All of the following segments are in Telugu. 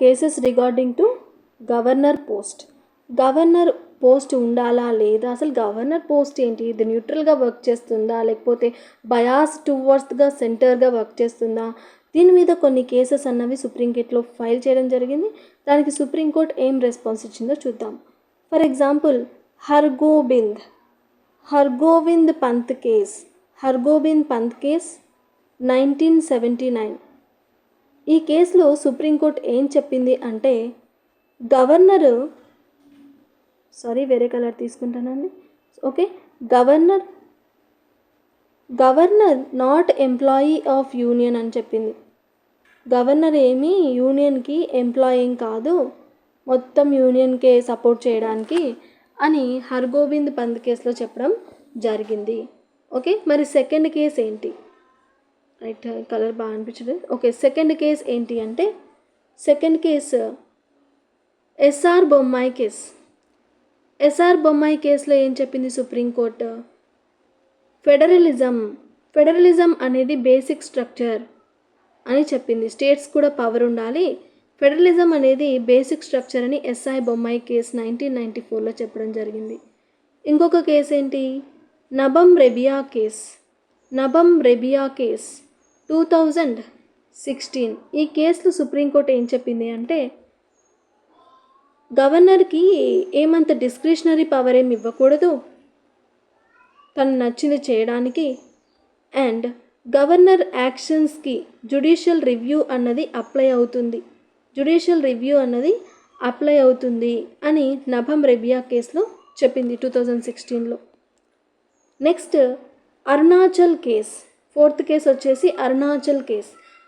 Cases regarding to governor post. Governor post ఉండాలా లేదా, అసలు గవర్నర్ పోస్ట్ ఏంటి, ఇది న్యూట్రల్గా వర్క్ చేస్తుందా లేకపోతే బయాస్ టువర్డ్స్గా సెంటర్గా వర్క్ చేస్తుందా, దీని మీద కొన్ని కేసెస్ అన్నవి సుప్రీంకోర్టులో ఫైల్ చేయడం జరిగింది. దానికి సుప్రీంకోర్టు ఏం రెస్పాన్స్ ఇచ్చిందో చూద్దాం. For example Hargovind Pant case 1979. ఈ కేసులో సుప్రీంకోర్టు ఏం చెప్పింది అంటే, governor not employee of union అని చెప్పింది. గవర్నర్ ఏమీ యూనియన్కి ఎంప్లాయీ కాదు, మొత్తం యూనియన్కే సపోర్ట్ చేయడానికి అని హర్గోవింద్ పంత్ కేసులో చెప్పడం జరిగింది. ఓకే, మరి సెకండ్ కేస్ ఏంటి? రైట్, కలర్ బాగా అనిపించలేదు. ఓకే, సెకండ్ కేస్ ఏంటి అంటే, సెకండ్ కేసు ఎస్ఆర్ బొమ్మాయి కేసులో ఏం చెప్పింది సుప్రీంకోర్టు? ఫెడరలిజం అనేది బేసిక్ స్ట్రక్చర్ అని చెప్పింది. స్టేట్స్ కూడా పవర్ ఉండాలి, ఫెడరలిజం అనేది బేసిక్ స్ట్రక్చర్ అని ఎస్ఐ బొమ్మాయి కేసు 1994లో చెప్పడం జరిగింది. ఇంకొక కేసు ఏంటి? నబం రెబియా కేస్ 2016. ఈ కేసులో సుప్రీంకోర్టు ఏం చెప్పింది అంటే, గవర్నర్కి ఏమంత డిస్క్రిషనరీ పవర్ ఏమి ఇవ్వకూడదు తను నచ్చింది చేయడానికి, అండ్ గవర్నర్ యాక్షన్స్కి జ్యుడిషియల్ రివ్యూ అన్నది అప్లై అవుతుంది అని నబం రెబియా కేసులో చెప్పింది 2016లో. Next Arunachal case, fourth case వచ్చేసి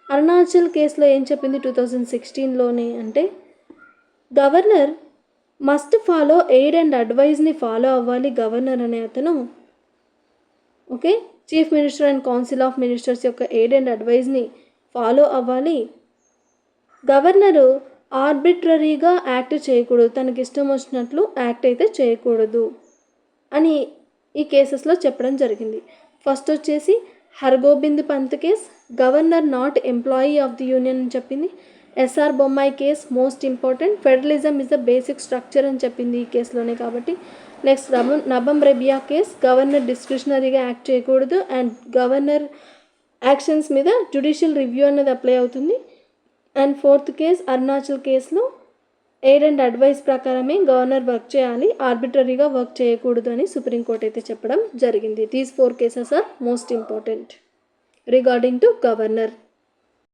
అరుణాచల్ కేసులో ఏం చెప్పింది 2016లోనే అంటే, governor must follow aid and అడ్వైజ్ని ఫాలో అవ్వాలి గవర్నర్ అనే అతను. Okay, chief minister and council of ministers యొక్క ఎయిడ్ అండ్ అడ్వైజ్ని ఫాలో అవ్వాలి. గవర్నరు ఆర్బిట్రరీగా యాక్ట్ చేయకూడదు, తనకి ఇష్టం వచ్చినట్లు యాక్ట్ అయితే చేయకూడదు అని ఈ కేసెస్లో చెప్పడం జరిగింది. ఫస్ట్ వచ్చేసి Hargobind Pant case, governor not employee of the union అని చెప్పింది. S R Bommai case most important, federalism is the basic structure అని చెప్పింది ఈ కేసులోనే కాబట్టి. Next Nabam Rebia case, governor డిస్క్రిషనరీగా యాక్ట్ చేయకూడదు అండ్ గవర్నర్ యాక్షన్స్ మీద జ్యుడిషియల్ రివ్యూ అన్నది అప్లై అవుతుంది. అండ్ ఫోర్త్ కేస్ అరుణాచల్ కేసులో ఎయిడ్ అండ్ అడ్వైస్ ప్రకారమే గవర్నర్ వర్క్ చేయాలి, ఆర్బిటరీగా వర్క్ చేయకూడదు అని సుప్రీంకోర్టు అయితే చెప్పడం జరిగింది. These 4 cases are most important regarding to governor.